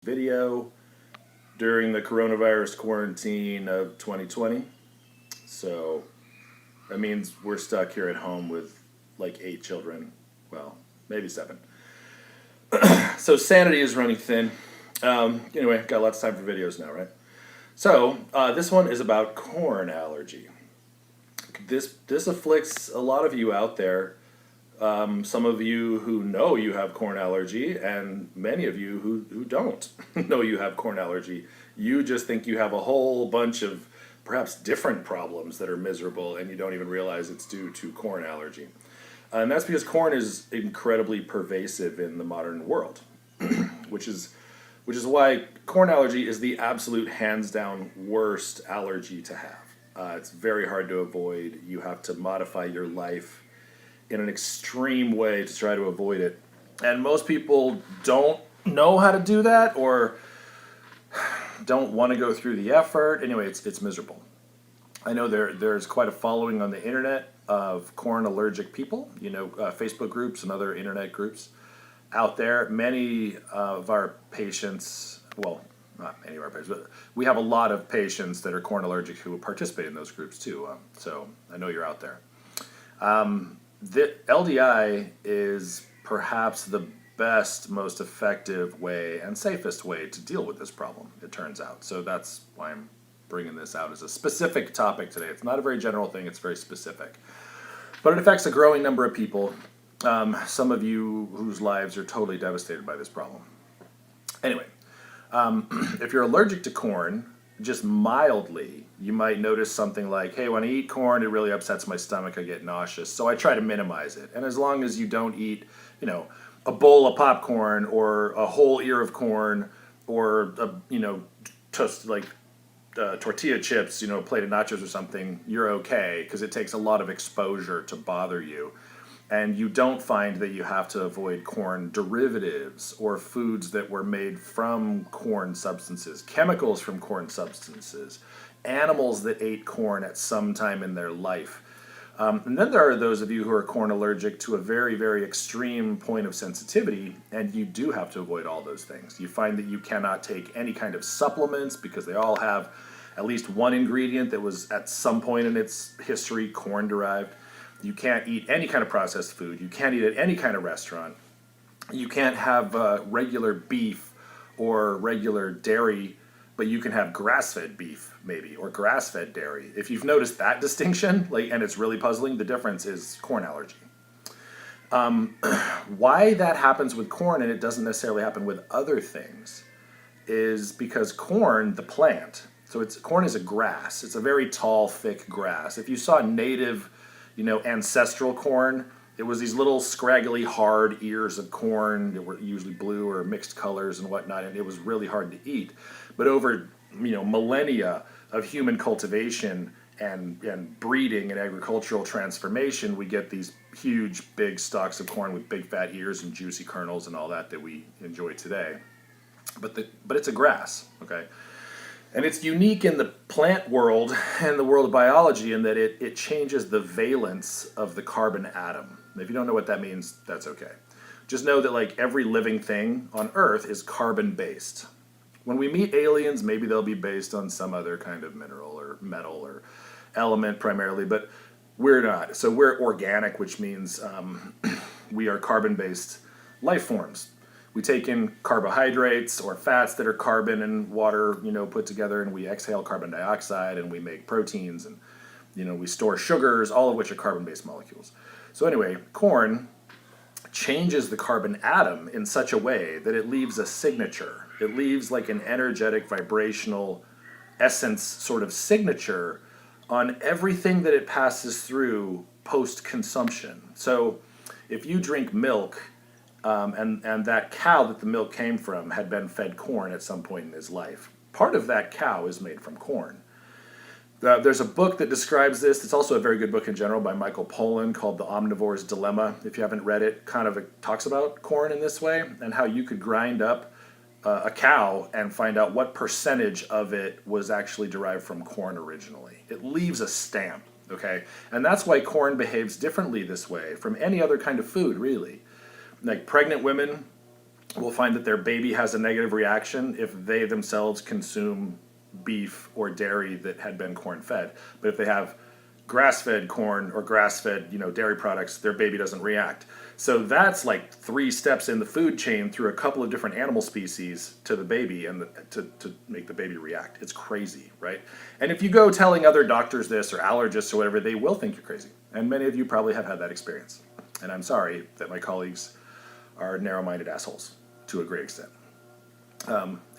video during the coronavirus quarantine of 2020. So that means we're stuck here at home with like 8 children. Well, maybe 7. So sanity is running thin. Anyway, got lots of time for videos now, right? So this one is about corn allergy. This afflicts a lot of you out there. Some of you who know you have corn allergy, and many of you who don't know you have corn allergy. You just think you have a whole bunch of perhaps different problems that are miserable, and you don't even realize it's due to corn allergy. And that's because corn is incredibly pervasive in the modern world, which is why corn allergy is the absolute hands down worst allergy to have. It's very hard to avoid. You have to modify your life in an extreme way to try to avoid it. And most people don't know how to do that or don't want to go through the effort. Anyway, it's miserable. I know there's quite a following on the internet of corn allergic people, Facebook groups and other internet groups out there. Many of our patients, well, not many of our patients, but we have a lot of patients that are corn allergic who participate in those groups too. So I know you're out there. The LDI is perhaps the best, most effective way and safest way to deal with this problem, it turns out. So that's why I'm bringing this out as a specific topic today. It's not a very general thing, it's very specific. But it affects a growing number of people, some of you whose lives are totally devastated by this problem. Anyway, if you're allergic to corn, just mildly, you might notice something like, hey, when I eat corn, it really upsets my stomach, I get nauseous. So I try to minimize it. And as long as you don't eat, a bowl of popcorn or a whole ear of corn or, tortilla chips, a plate of nachos or something, you're okay, because it takes a lot of exposure to bother you. And you don't find that you have to avoid corn derivatives or foods that were made from corn substances, chemicals from corn substances, animals that ate corn at some time in their life. And then there are those of you who are corn allergic to a very, very extreme point of sensitivity, and you do have to avoid all those things. You find that you cannot take any kind of supplements because they all have at least one ingredient that was at some point in its history corn derived. You can't eat any kind of processed food. You can't eat at any kind of restaurant. You can't have regular beef or regular dairy, but you can have grass-fed beef maybe, or grass-fed dairy. If you've noticed that distinction, and it's really puzzling, the difference is corn allergy. Why that happens with corn and it doesn't necessarily happen with other things is because corn, the plant, corn is a grass. It's a very tall, thick grass. If you saw native ancestral corn, it was these little scraggly, hard ears of corn that were usually blue or mixed colors and whatnot, and it was really hard to eat. But over millennia of human cultivation and breeding and agricultural transformation, we get these huge, big stalks of corn with big fat ears and juicy kernels and all that we enjoy today. But it's a grass, okay? And it's unique in the plant world and the world of biology in that it changes the valence of the carbon atom. And if you don't know what that means, that's okay. Just know that every living thing on Earth is carbon-based. When we meet aliens, maybe they'll be based on some other kind of mineral or metal or element primarily, but we're not. So we're organic, which means we are carbon-based life forms. We take in carbohydrates or fats that are carbon and water, put together, and we exhale carbon dioxide, and we make proteins, and we store sugars, all of which are carbon-based molecules. So anyway, corn changes the carbon atom in such a way that it leaves a signature. It leaves like an energetic, vibrational essence sort of signature on everything that it passes through post-consumption. So if you drink milk, and that cow that the milk came from had been fed corn at some point in his life, part of that cow is made from corn. There's a book that describes this. It's also a very good book in general by Michael Pollan called The Omnivore's Dilemma. If you haven't read it, kind of talks about corn in this way and how you could grind up a cow and find out what percentage of it was actually derived from corn originally. It leaves a stamp, okay? And that's why corn behaves differently this way from any other kind of food, really. Like pregnant women will find that their baby has a negative reaction if they themselves consume beef or dairy that had been corn fed. But if they have grass-fed corn or grass-fed, dairy products, their baby doesn't react. So that's like 3 steps in the food chain through a couple of different animal species to the baby and to make the baby react. It's crazy, right? And if you go telling other doctors this or allergists or whatever, they will think you're crazy. And many of you probably have had that experience. And I'm sorry that my colleagues are narrow-minded assholes to a great extent.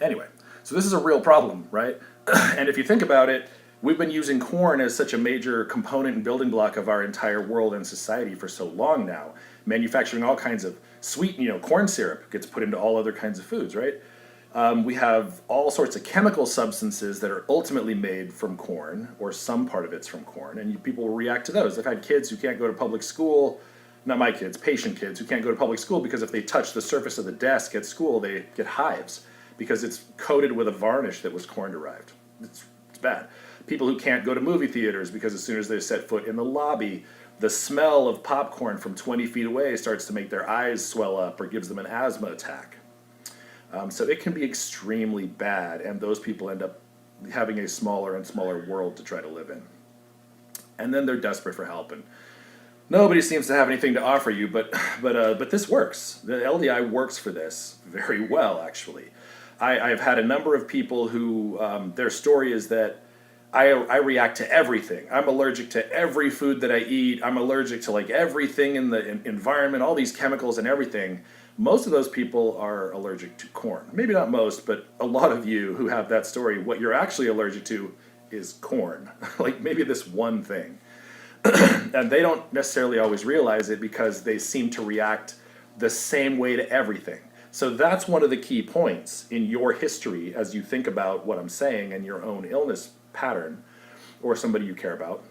Anyway, so this is a real problem, right? And if you think about it, we've been using corn as such a major component and building block of our entire world and society for so long now. Manufacturing all kinds of sweet, corn syrup gets put into all other kinds of foods, right? We have all sorts of chemical substances that are ultimately made from corn, or some part of it's from corn, and people will react to those. I've had kids who can't go to public school, not my kids, patient kids who can't go to public school because if they touch the surface of the desk at school, they get hives because it's coated with a varnish that was corn derived. It's bad. People who can't go to movie theaters because as soon as they set foot in the lobby, the smell of popcorn from 20 feet away starts to make their eyes swell up or gives them an asthma attack. So it can be extremely bad, and those people end up having a smaller and smaller world to try to live in. And then they're desperate for help, and nobody seems to have anything to offer you, but this works. The LDI works for this very well, actually. I've had a number of people who, their story is that I react to everything. I'm allergic to every food that I eat. I'm allergic to like everything in the environment, all these chemicals and everything. Most of those people are allergic to corn. Maybe not most, but a lot of you who have that story, what you're actually allergic to is corn. Like maybe this one thing. And they don't necessarily always realize it because they seem to react the same way to everything. So that's one of the key points in your history as you think about what I'm saying and your own illness pattern or somebody you care about.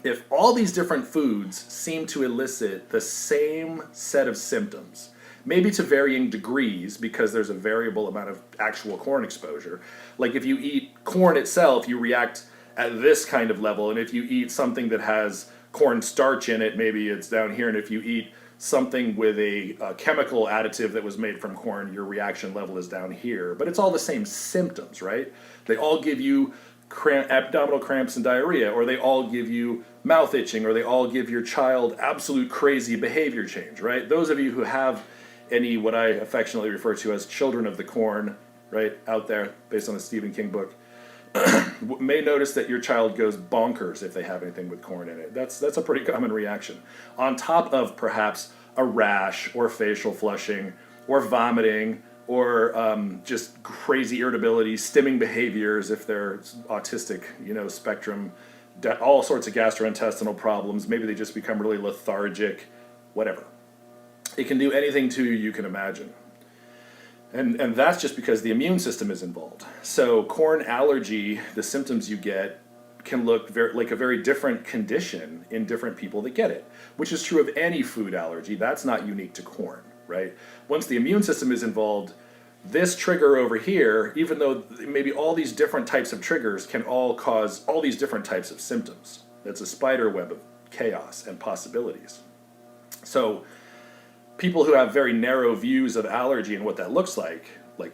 If all these different foods seem to elicit the same set of symptoms, maybe to varying degrees because there's a variable amount of actual corn exposure. Like if you eat corn itself, you react at this kind of level, and if you eat something that has corn starch in it, maybe it's down here, and if you eat something with a chemical additive that was made from corn, your reaction level is down here. But it's all the same symptoms, right? They all give you abdominal cramps and diarrhea, or they all give you mouth itching, or they all give your child absolute crazy behavior change, right? Those of you who have any, what I affectionately refer to as children of the corn, right, out there, based on the Stephen King book, may notice that your child goes bonkers if they have anything with corn in it. That's a pretty common reaction. On top of perhaps a rash, or facial flushing, or vomiting, or just crazy irritability, stimming behaviors if they're autistic, spectrum, all sorts of gastrointestinal problems. Maybe they just become really lethargic, whatever. It can do anything to you you can imagine. And that's just because the immune system is involved. So corn allergy, the symptoms you get can look like a very different condition in different people that get it, which is true of any food allergy. That's not unique to corn, right? Once the immune system is involved, this trigger over here, even though maybe all these different types of triggers can all cause all these different types of symptoms. That's a spider web of chaos and possibilities. So people who have very narrow views of allergy and what that looks like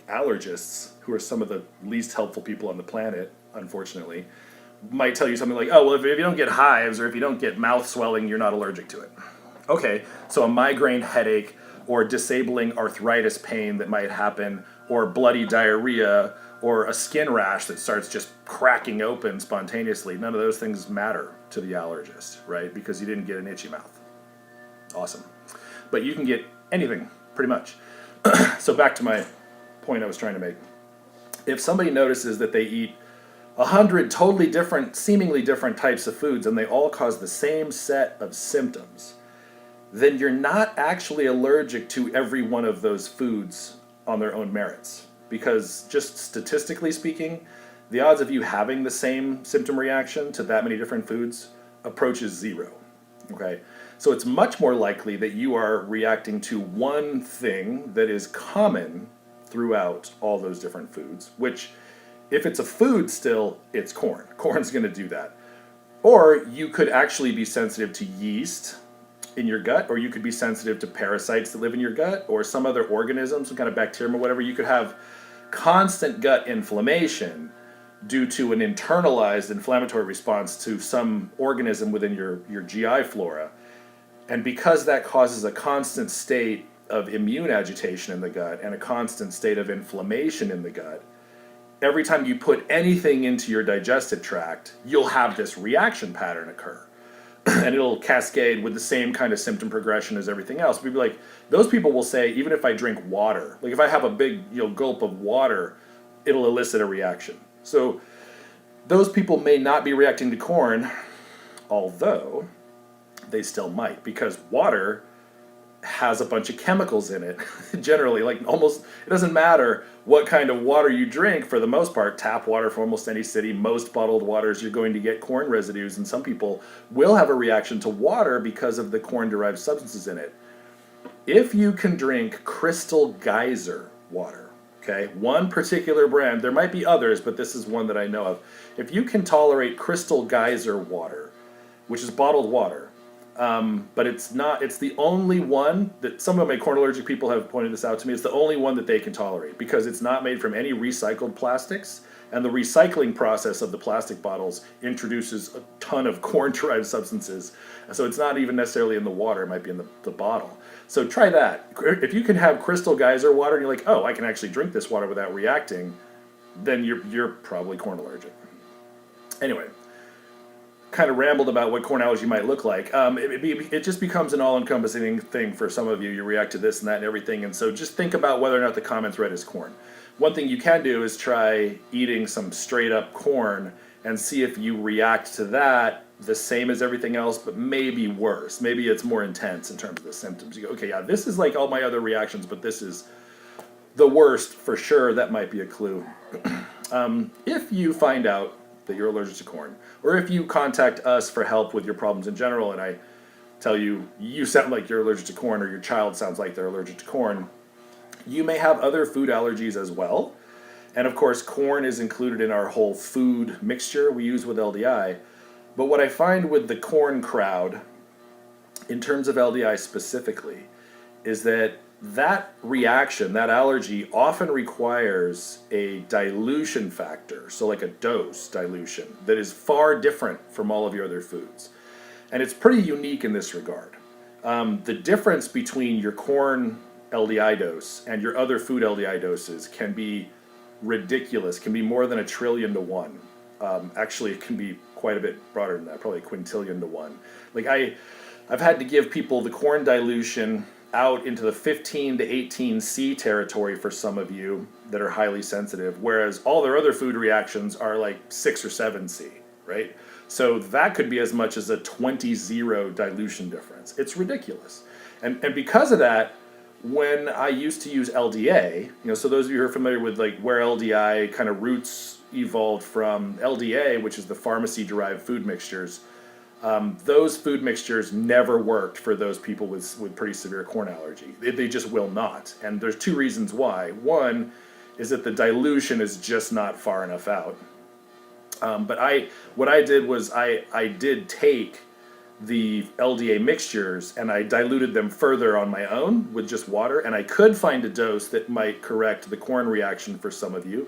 allergists, who are some of the least helpful people on the planet, unfortunately, might tell you something like, oh, well, if you don't get hives or if you don't get mouth swelling, you're not allergic to it. Okay, so a migraine headache or disabling arthritis pain that might happen, or bloody diarrhea, or a skin rash that starts just cracking open spontaneously, none of those things matter to the allergist, right? Because you didn't get an itchy mouth. Awesome. But you can get anything, pretty much. So back to my point I was trying to make. If somebody notices that they eat 100 totally different, seemingly different types of foods, and they all cause the same set of symptoms, then you're not actually allergic to every one of those foods on their own merits. Because just statistically speaking, the odds of you having the same symptom reaction to that many different foods approaches 0. Okay? So it's much more likely that you are reacting to one thing that is common throughout all those different foods, which, if it's a food still, it's corn. Corn's going to do that. Or you could actually be sensitive to yeast, in your gut, or you could be sensitive to parasites that live in your gut, or some other organism, some kind of bacterium or whatever. You could have constant gut inflammation due to an internalized inflammatory response to some organism within your GI flora. And because that causes a constant state of immune agitation in the gut and a constant state of inflammation in the gut, every time you put anything into your digestive tract, you'll have this reaction pattern occur. And it'll cascade with the same kind of symptom progression as everything else. We'd be like, those people will say, even if I drink water, like if I have a big gulp of water, it'll elicit a reaction. So those people may not be reacting to corn, although they still might, because water has a bunch of chemicals in it. Generally, like almost, it doesn't matter what kind of water you drink, for the most part, tap water from almost any city, most bottled waters, you're going to get corn residues, and some people will have a reaction to water because of the corn-derived substances in it. If you can drink Crystal Geyser water, okay, one particular brand, there might be others, but this is one that I know of. If you can tolerate Crystal Geyser water, which is bottled water, but it's the only one that some of my corn allergic people have pointed this out to me. It's the only one that they can tolerate because it's not made from any recycled plastics, and the recycling process of the plastic bottles introduces a ton of corn-derived substances. So it's not even necessarily in the water, it might be in the bottle. So try that. If you can have Crystal Geyser water and you're like, oh, I can actually drink this water without reacting, then you're probably corn allergic. Anyway, kind of rambled about what corn allergy might look like. It just becomes an all-encompassing thing for some of you. You react to this and that and everything, and so just think about whether or not the comment's read as corn. One thing you can do is try eating some straight-up corn and see if you react to that the same as everything else, but maybe worse. Maybe it's more intense in terms of the symptoms. You go, okay, yeah, this is like all my other reactions, but this is the worst for sure. That might be a clue. If you find out that you're allergic to corn, or if you contact us for help with your problems in general, and I tell you, you sound like you're allergic to corn, or your child sounds like they're allergic to corn, you may have other food allergies as well. And of course, corn is included in our whole food mixture we use with LDI. But what I find with the corn crowd, in terms of LDI specifically, is that reaction, that allergy, often requires a dilution factor, so like a dose dilution, that is far different from all of your other foods. And it's pretty unique in this regard. The difference between your corn LDI dose and your other food LDI doses can be ridiculous, can be more than 1 trillion to 1. Actually, it can be quite a bit broader than that, probably 1 quintillion to 1. Like I've had to give people the corn dilution out into the 15 to 18 C territory for some of you that are highly sensitive, whereas all their other food reactions are like 6 or 7 C, right? So that could be as much as a 20-0 dilution difference. It's ridiculous. And because of that, when I used to use LDA, so those of you who are familiar with like where LDI kind of roots evolved from, LDA, which is the pharmacy-derived food mixtures, those food mixtures never worked for those people with pretty severe corn allergy. They just will not. And there's 2 reasons why. One is that the dilution is just not far enough out. But what I did was I did take the LDA mixtures and I diluted them further on my own with just water, and I could find a dose that might correct the corn reaction for some of you.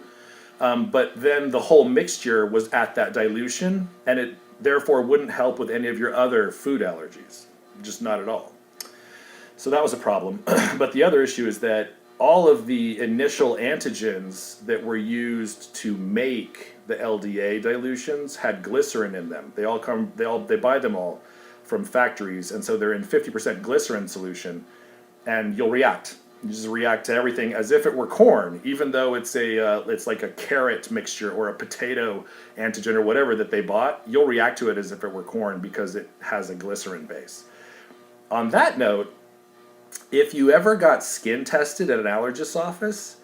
But then the whole mixture was at that dilution, and it therefore wouldn't help with any of your other food allergies, just not at all. So that was a problem. But the other issue is that all of the initial antigens that were used to make the LDA dilutions had glycerin in them. They buy them all from factories, and so they're in 50% glycerin solution, and you'll react. You just react to everything as if it were corn, even though it's like a carrot mixture or a potato antigen or whatever that they bought. You'll react to it as if it were corn because it has a glycerin base. On that note, if you ever got skin tested at an allergist's office,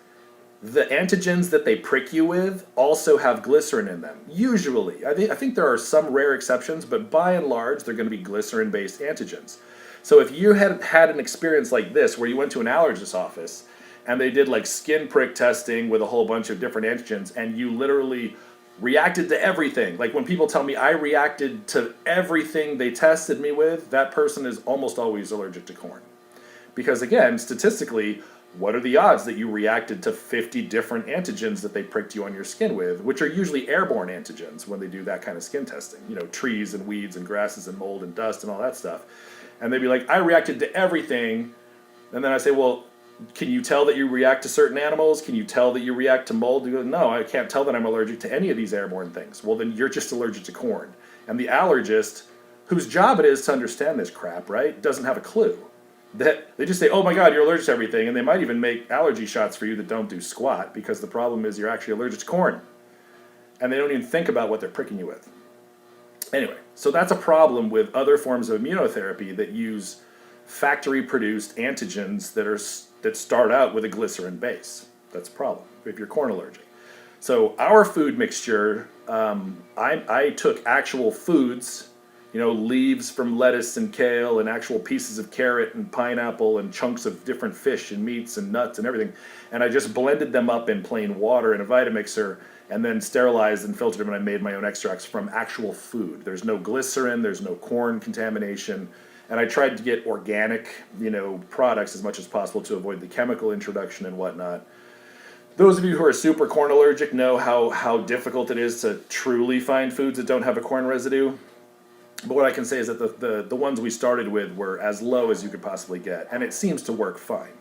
the antigens that they prick you with also have glycerin in them. Usually, I think there are some rare exceptions, but by and large, they're going to be glycerin-based antigens. So if you had an experience like this, where you went to an allergist's office and they did like skin prick testing with a whole bunch of different antigens, and you literally reacted to everything. Like when people tell me I reacted to everything they tested me with, that person is almost always allergic to corn. Because again, statistically, what are the odds that you reacted to 50 different antigens that they pricked you on your skin with, which are usually airborne antigens when they do that kind of skin testing, you know, trees and weeds and grasses and mold and dust and all that stuff. And they'd be like, I reacted to everything. And then I say, well, can you tell that you react to certain animals? Can you tell that you react to mold? You go, no, I can't tell that I'm allergic to any of these airborne things. Well, then you're just allergic to corn. And the allergist, whose job it is to understand this crap, right, doesn't have a clue. That they just say, oh my God, you're allergic to everything. And they might even make allergy shots for you that don't do squat, because the problem is you're actually allergic to corn. And they don't even think about what they're pricking you with. Anyway, so that's a problem with other forms of immunotherapy that use factory-produced antigens that start out with a glycerin base. That's a problem if you're corn allergic. So our food mixture, I took actual foods, you know, leaves from lettuce and kale and actual pieces of carrot and pineapple and chunks of different fish and meats and nuts and everything, and I just blended them up in plain water in a Vitamixer and then sterilized and filtered them, and I made my own extracts from actual food. There's no glycerin, there's no corn contamination. And I tried to get organic, you know, products as much as possible to avoid the chemical introduction and whatnot. Those of you who are super corn allergic know how difficult it is to truly find foods that don't have a corn residue. But what I can say is that the ones we started with were as low as you could possibly get, and it seems to work fine.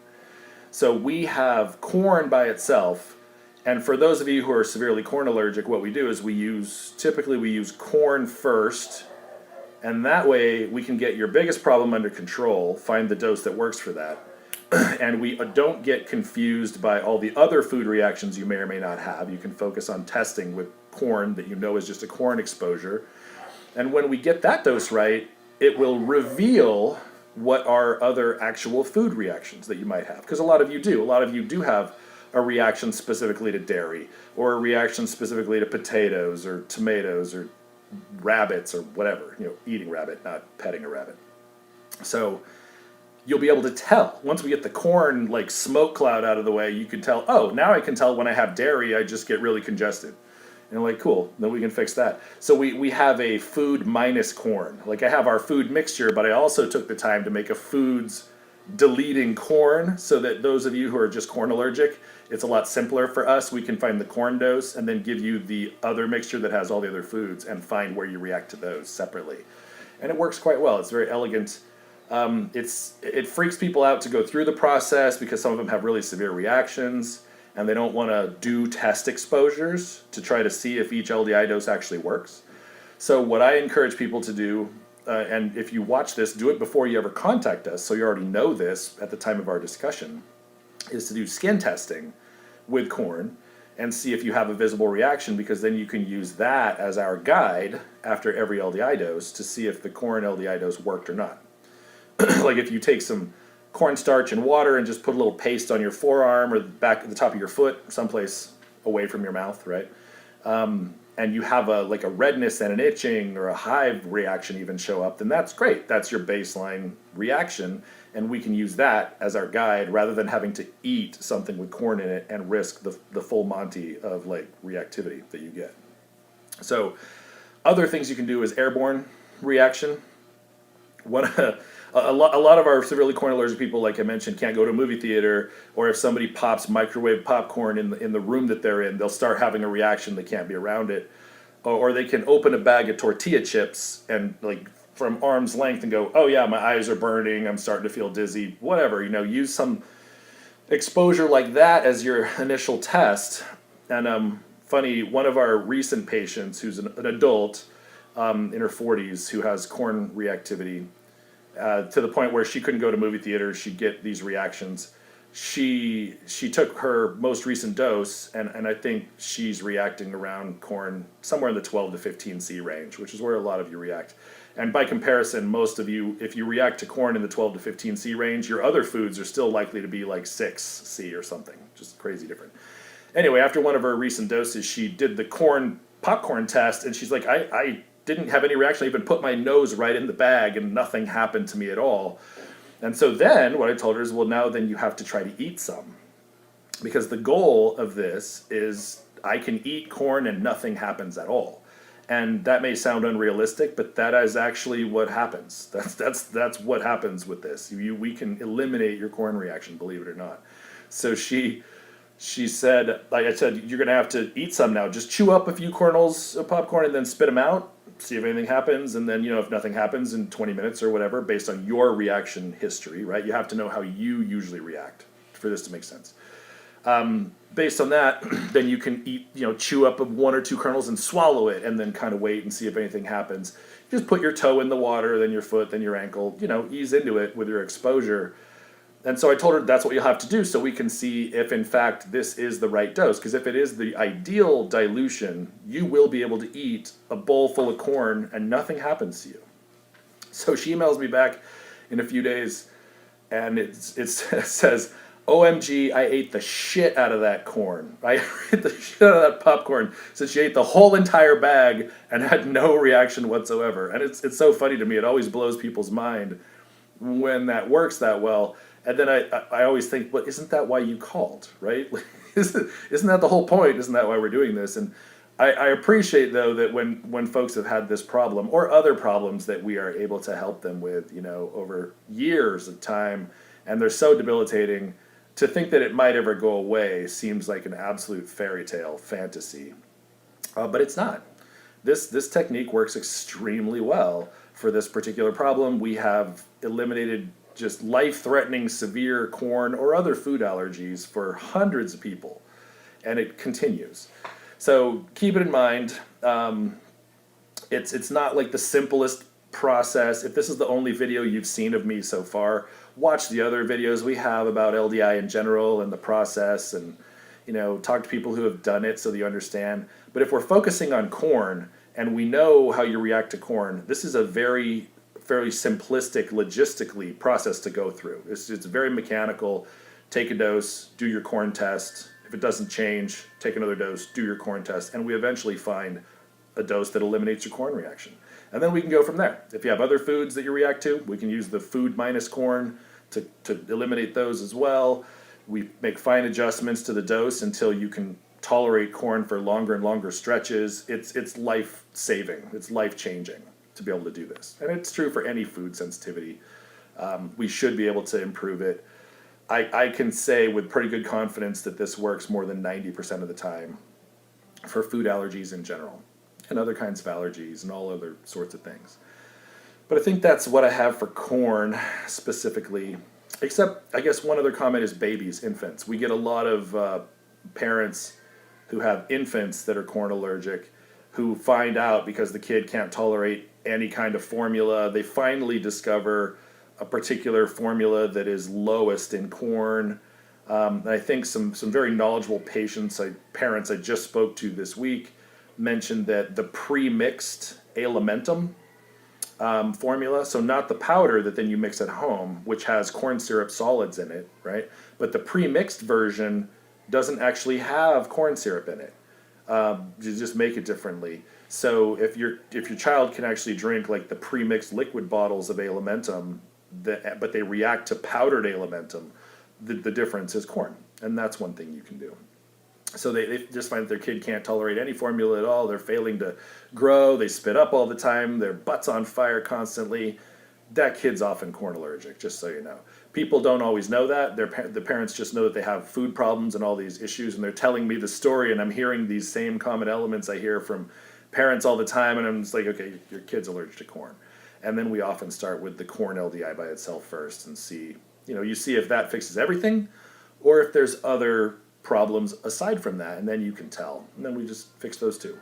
So we have corn by itself, and for those of you who are severely corn allergic, what we do is typically we use corn first. And that way we can get your biggest problem under control, find the dose that works for that, and we don't get confused by all the other food reactions you may or may not have. You can focus on testing with corn that you know is just a corn exposure. And when we get that dose right, it will reveal what are other actual food reactions that you might have. Because a lot of you do. A lot of you do have a reaction specifically to dairy, or a reaction specifically to potatoes or tomatoes or rabbits or whatever, you know, eating rabbit, not petting a rabbit. So you'll be able to tell. Once we get the corn like smoke cloud out of the way, you can tell, oh, now I can tell when I have dairy, I just get really congested. And I'm like, cool, then we can fix that. So we have a food minus corn. Like I have our food mixture, but I also took the time to make a foods deleting corn, so that those of you who are just corn allergic, it's a lot simpler for us. We can find the corn dose and then give you the other mixture that has all the other foods and find where you react to those separately. And it works quite well. It's very elegant. It freaks people out to go through the process because some of them have really severe reactions and they don't want to do test exposures to try to see if each LDI dose actually works. So what I encourage people to do, and if you watch this, do it before you ever contact us, so you already know this at the time of our discussion, is to do skin testing with corn and see if you have a visible reaction, because then you can use that as our guide after every LDI dose to see if the corn LDI dose worked or not. Like if you take some cornstarch and water and just put a little paste on your forearm or back at the top of your foot, someplace away from your mouth, right? And you have a redness and an itching or a hive reaction even show up, then that's great. That's your baseline reaction, and we can use that as our guide rather than having to eat something with corn in it and risk the full Monty of like reactivity that you get. So other things you can do is airborne reaction. A lot of our severely corn allergic people, like I mentioned, can't go to a movie theater, or if somebody pops microwave popcorn in the room that they're in, they'll start having a reaction. They can't be around it. Or they can open a bag of tortilla chips and like from arm's length and go, oh yeah, my eyes are burning, I'm starting to feel dizzy, whatever. You know, use some exposure like that as your initial test. And funny, one of our recent patients who's an adult in her 40s who has corn reactivity, to the point where she couldn't go to movie theaters, she'd get these reactions. She took her most recent dose, and I think she's reacting around corn somewhere in the 12 to 15 C range, which is where a lot of you react. And by comparison, most of you, if you react to corn in the 12 to 15 C range, your other foods are still likely to be like 6 C or something, just crazy different. Anyway, after one of her recent doses, she did the popcorn test, and she's like, I didn't have any reaction. I even put my nose right in the bag and nothing happened to me at all. And so then what I told her is, well, now then you have to try to eat some. Because the goal of this is I can eat corn and nothing happens at all. And that may sound unrealistic, but that is actually what happens. That's what happens with this. We can eliminate your corn reaction, believe it or not. So she said, like I said, you're gonna have to eat some now. Just chew up a few kernels of popcorn and then spit them out. See if anything happens, and then if nothing happens in 20 minutes or whatever, based on your reaction history, right? You have to know how you usually react for this to make sense. Based on that, then you can eat, chew up one or two kernels and swallow it, and then kind of wait and see if anything happens. Just put your toe in the water, then your foot, then your ankle, ease into it with your exposure. And so I told her that's what you'll have to do so we can see if in fact this is the right dose. Because if it is the ideal dilution, you will be able to eat a bowl full of corn and nothing happens to you. So she emails me back in a few days, and it says, OMG, I ate the shit out of that corn. I ate the shit out of that popcorn. So she ate the whole entire bag and had no reaction whatsoever. And it's so funny to me. It always blows people's mind when that works that well. And then I always think, well, isn't that why you called, right? Isn't that the whole point? Isn't that why we're doing this? And I appreciate, though, that when folks have had this problem or other problems that we are able to help them with, over years of time, and they're so debilitating, to think that it might ever go away seems like an absolute fairy tale fantasy. But it's not. This technique works extremely well for this particular problem. We have eliminated just life-threatening severe corn or other food allergies for hundreds of people, and it continues. So keep it in mind. It's not like the simplest process. If this is the only video you've seen of me so far, watch the other videos we have about LDI in general and the process, and talk to people who have done it so that you understand. But if we're focusing on corn and we know how you react to corn, this is a fairly simplistic logistically process to go through. It's very mechanical. Take a dose, do your corn test. If it doesn't change, take another dose, do your corn test, and we eventually find a dose that eliminates your corn reaction. And then we can go from there. If you have other foods that you react to, we can use the food minus corn to eliminate those as well. We make fine adjustments to the dose until you can tolerate corn for longer and longer stretches. It's life-saving. It's life-changing to be able to do this. And it's true for any food sensitivity. We should be able to improve it. I can say with pretty good confidence that this works more than 90% of the time for food allergies in general, and other kinds of allergies and all other sorts of things. But I think that's what I have for corn specifically, except I guess one other comment is babies, infants. We get a lot of parents who have infants that are corn allergic who find out because the kid can't tolerate any kind of formula. They finally discover a particular formula that is lowest in corn. I think some very knowledgeable parents I just spoke to this week mentioned that the pre-mixed alimentum formula, so not the powder that then you mix at home, which has corn syrup solids in it, right? But the pre-mixed version doesn't actually have corn syrup in it. You just make it differently. So if your child can actually drink like the pre-mixed liquid bottles of alimentum, but they react to powdered alimentum, the difference is corn, and that's one thing you can do. So they just find that their kid can't tolerate any formula at all. They're failing to grow. They spit up all the time. Their butt's on fire constantly. That kid's often corn allergic, just so you know. People don't always know that. The parents just know that they have food problems and all these issues, and they're telling me the story, and I'm hearing these same common elements I hear from parents all the time, and I'm just like, okay, your kid's allergic to corn. And then we often start with the corn LDI by itself first and see, you see if that fixes everything or if there's other problems aside from that, and then you can tell. And then we just fix those too.